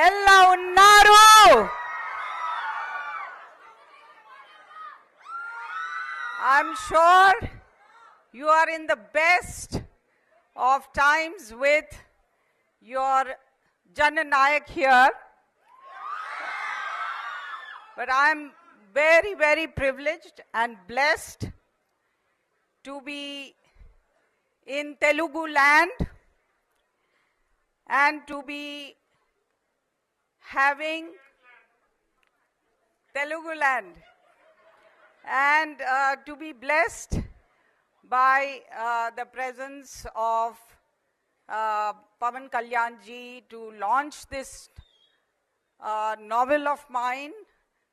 Ella unnaru. I'm sure you are in the best of times with your Jananayak here. But I'm very, very privileged and blessed to be in Telugu land and to be having Telugu land and to be blessed by the presence of Pavan Kalyan ji to launch this novel of mine,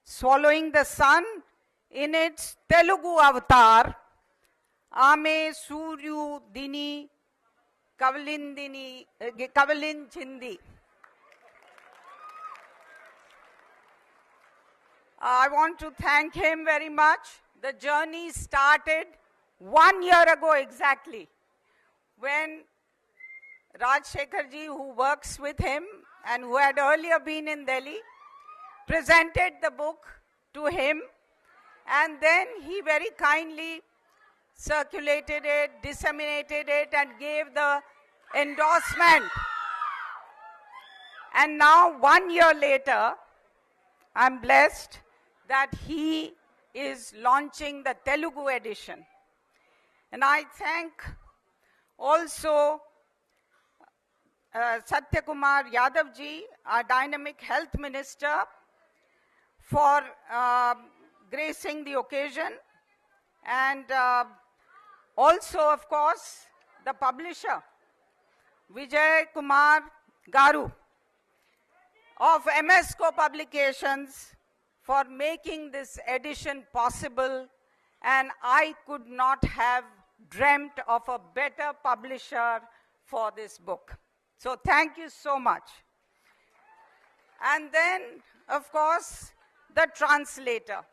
Swallowing the Sun, in its Telugu avatar, Ame Suryu Dini Kavalinchindi. I want to thank him very much. The journey started 1 year ago exactly, when Rajshekhar ji, who works with him and who had earlier been in Delhi, presented the book to him, and then he very kindly circulated it, disseminated it, and gave the endorsement. And now, 1 year later, I'm blessed that he is launching the Telugu edition. And I thank also Satyakumar Yadav ji, our dynamic health minister, for gracing the occasion, and also, of course, the publisher, Vijay Kumar Garu of MSCO Publications, for making this edition possible, and I could not have dreamt of a better publisher for this book. So thank you so much. And then, of course, the translator.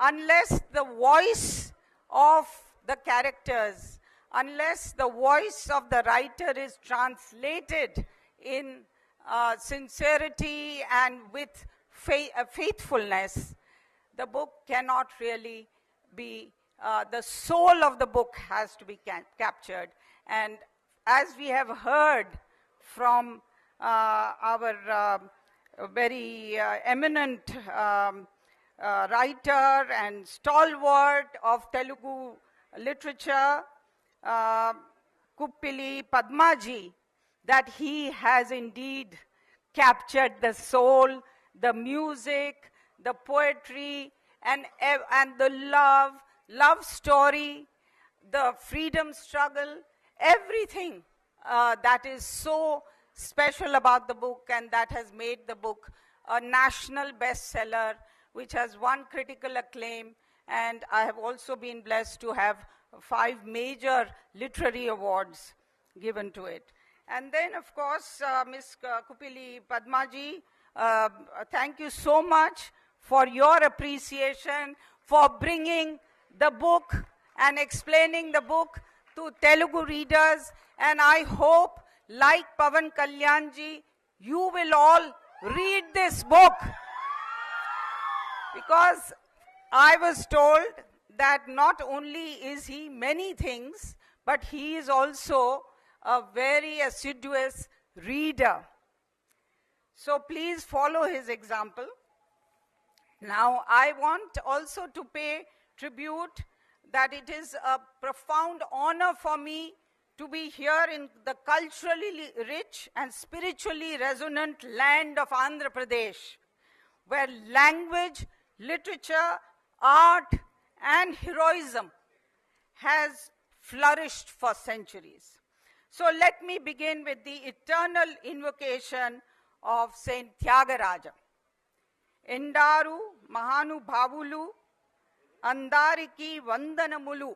Unless the voice of the characters, unless the voice of the writer is translated in sincerity and with faithfulness, the book cannot really be, the soul of the book has to be captured. And as we have heard from our very eminent writer and stalwart of Telugu literature, Kuppili Padmaji, that he has indeed captured the soul, the music, the poetry, and the love story, the freedom struggle, everything that is so special about the book, and that has made the book a national bestseller, which has won critical acclaim. And I have also been blessed to have 5 major literary awards given to it. And then, of course, Ms. Kuppili Padmaji, thank you so much for your appreciation, for bringing the book and explaining the book to Telugu readers. And I hope, like Pavan Kalyan ji, you will all read this book. Because I was told that not only is he many things, but he is also a very assiduous reader. So please follow his example. Now, I want also to pay tribute that it is a profound honor for me to be here in the culturally rich and spiritually resonant land of Andhra Pradesh, where language, literature, art, and heroism has flourished for centuries. So let me begin with the eternal invocation of Saint Tyagaraja. Endaru Mahanubhavulu Andariki Vandanamulu.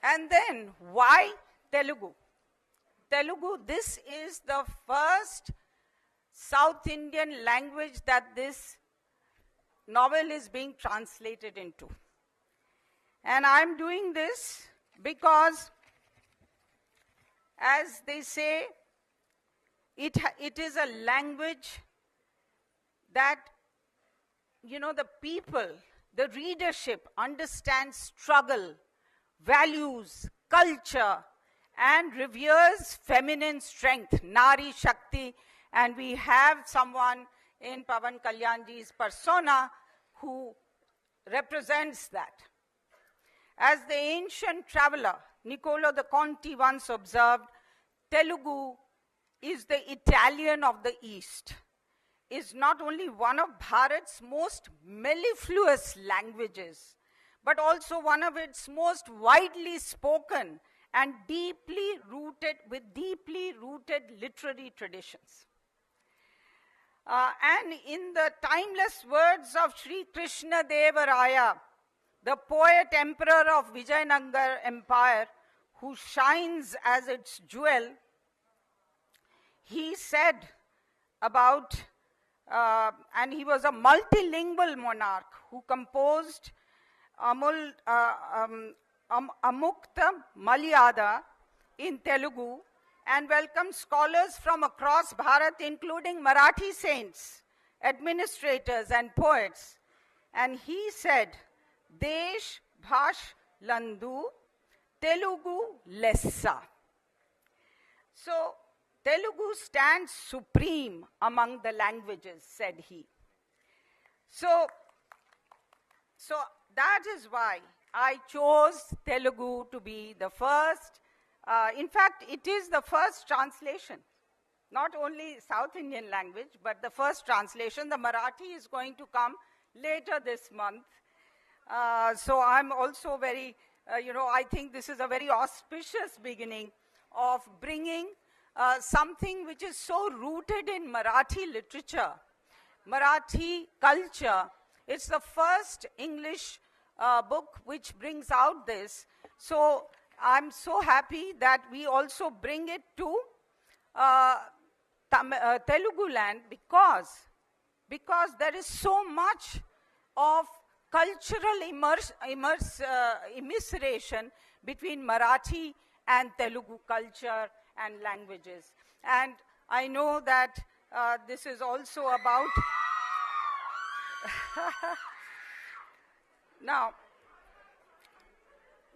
And then, why Telugu? Telugu, this is the first South Indian language that this novel is being translated into. And I'm doing this because as they say, it is a language that, the people, the readership understands struggle, values, culture, and reveres feminine strength, Nari Shakti. And we have someone in Pavan Kalyanji's persona who represents that. As the ancient traveler Niccolo de Conti once observed, Telugu is the Italian of the East, is not only one of Bharat's most mellifluous languages, but also one of its most widely spoken and deeply rooted literary traditions. And in the timeless words of Sri Krishna Deva Raya, the poet emperor of Vijayanagar Empire, who shines as its jewel, he said about, and he was a multilingual monarch who composed Amukta Malyada in Telugu and welcomed scholars from across Bharat, including Marathi saints, administrators, and poets. And he said, Desh Bhash Landu Telugu Lessa. So, Telugu stands supreme among the languages, said he. So that is why I chose Telugu to be the first. In fact, it is the first translation, not only South Indian language, but the first translation. The Marathi is going to come later this month. So I'm also very, I think this is a very auspicious beginning of bringing something which is so rooted in Marathi literature, Marathi culture. It's the first English book which brings out this. So I'm so happy that we also bring it to Telugu land because there is so much of cultural immisceration between Marathi and Telugu culture and languages. And I know that this is also about... Now,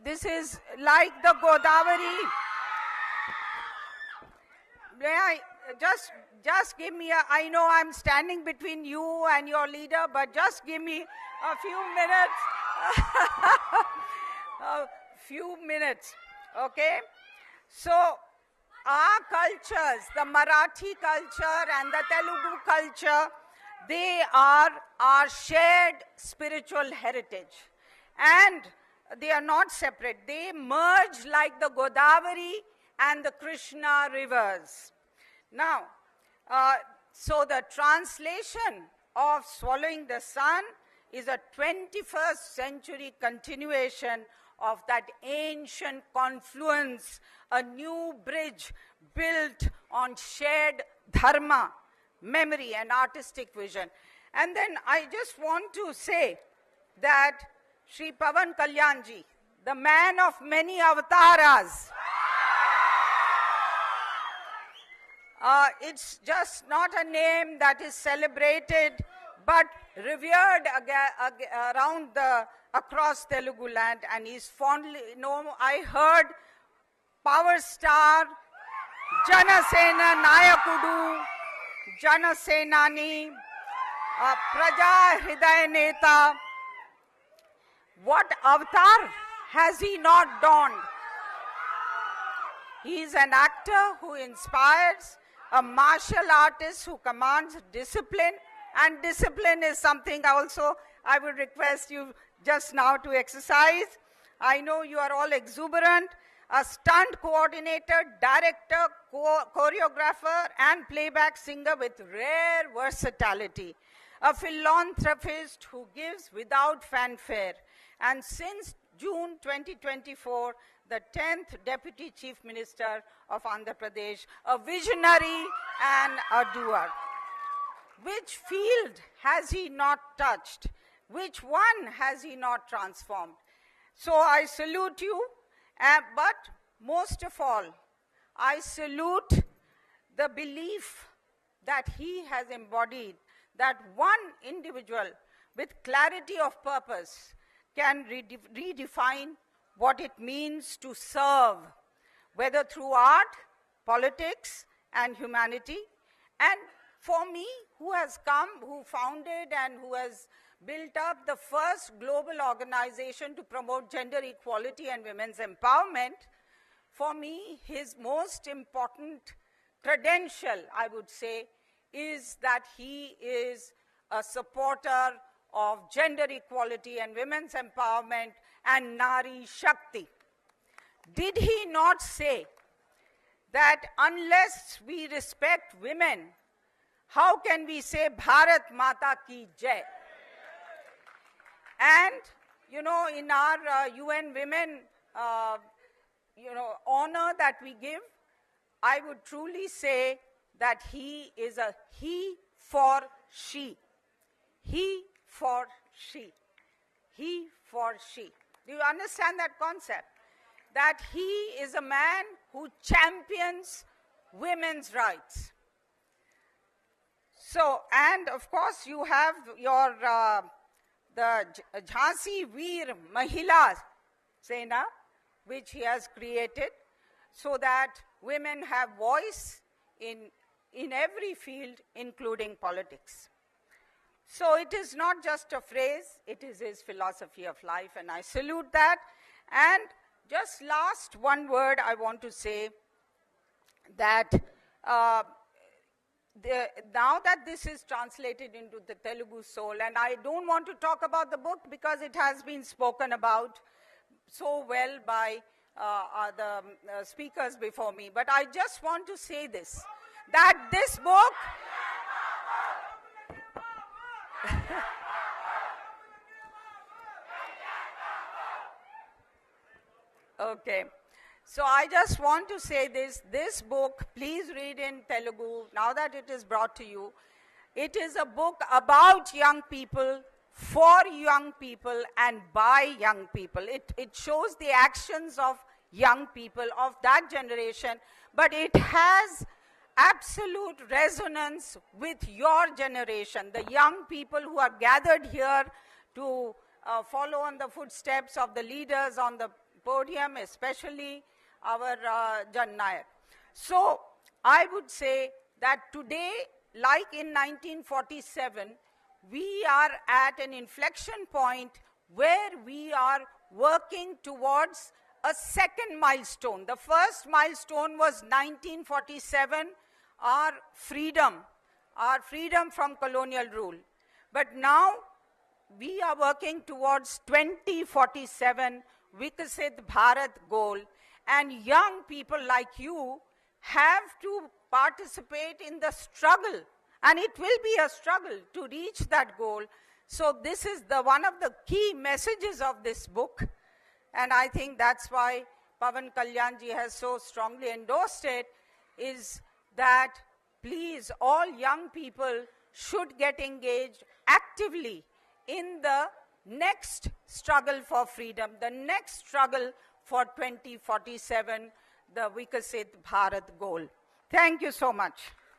this is like the Godavari. May I just give me I know I'm standing between you and your leader, but just give me a few minutes. A few minutes, okay? So, our cultures, the Marathi culture and the Telugu culture, they are our shared spiritual heritage. And they are not separate. They merge like the Godavari and the Krishna rivers. Now, so the translation of Swallowing the Sun is a 21st century continuation of that ancient confluence, a new bridge built on shared dharma, memory, and artistic vision. And then I just want to say that Sri Pavan Kalyanji, the man of many avatars, it's just not a name that is celebrated, but revered across Telugu land, and he's fondly known. I heard Power Star, Janasena Nayakudu, Janasenani, Praja Hridaya Neta. What avatar has he not donned? He is an actor who inspires, a martial artist who commands discipline, and discipline is something also I would request you just now to exercise. I know you are all exuberant. A stunt coordinator, director, choreographer, and playback singer with rare versatility. A philanthropist who gives without fanfare. And since June 2024, the 10th Deputy Chief Minister of Andhra Pradesh, a visionary and a doer. Which field has he not touched? Which one has he not transformed? So I salute you, but most of all, I salute the belief that he has embodied, that one individual with clarity of purpose can redefine what it means to serve, whether through art, politics, and humanity. And for me, who founded and who has built up the first global organization to promote gender equality and women's empowerment, for me, his most important credential, I would say, is that he is a supporter of gender equality and women's empowerment and Nari Shakti. Did he not say that unless we respect women, how can we say Bharat Mata Ki Jai? And, you know, in our UN Women, honor that we give, I would truly say that he is a he for she. He for she. He for she. Do you understand that concept? That he is a man who champions women's rights. So, and of course you have your, the Jhansi Veer Mahila Sena, which he has created so that women have voice in every field, including politics. So it is not just a phrase, it is his philosophy of life, and I salute that. And just last one word I want to say, that now that this is translated into the Telugu soul, and I don't want to talk about the book because it has been spoken about so well by the speakers before me, but I just want to say this, that this book okay, so I just want to say this book, please read in Telugu, now that it is brought to you. It is a book about young people, for young people, and by young people. It shows the actions of young people of that generation, but it has absolute resonance with your generation, the young people who are gathered here to follow on the footsteps of the leaders on the podium, especially our Jan Nayak. So I would say that today, like in 1947, we are at an inflection point where we are working towards a second milestone. The first milestone was 1947, our freedom from colonial rule. But now we are working towards 2047 Vikasit Bharat goal, and young people like you have to participate in the struggle, and it will be a struggle to reach that goal. So this is one of the key messages of this book, and I think that's why Pawan Kalyanji has so strongly endorsed it, is that please, all young people should get engaged actively in the next struggle for freedom, the next struggle for 2047, the Vikasit Bharat goal. Thank you so much.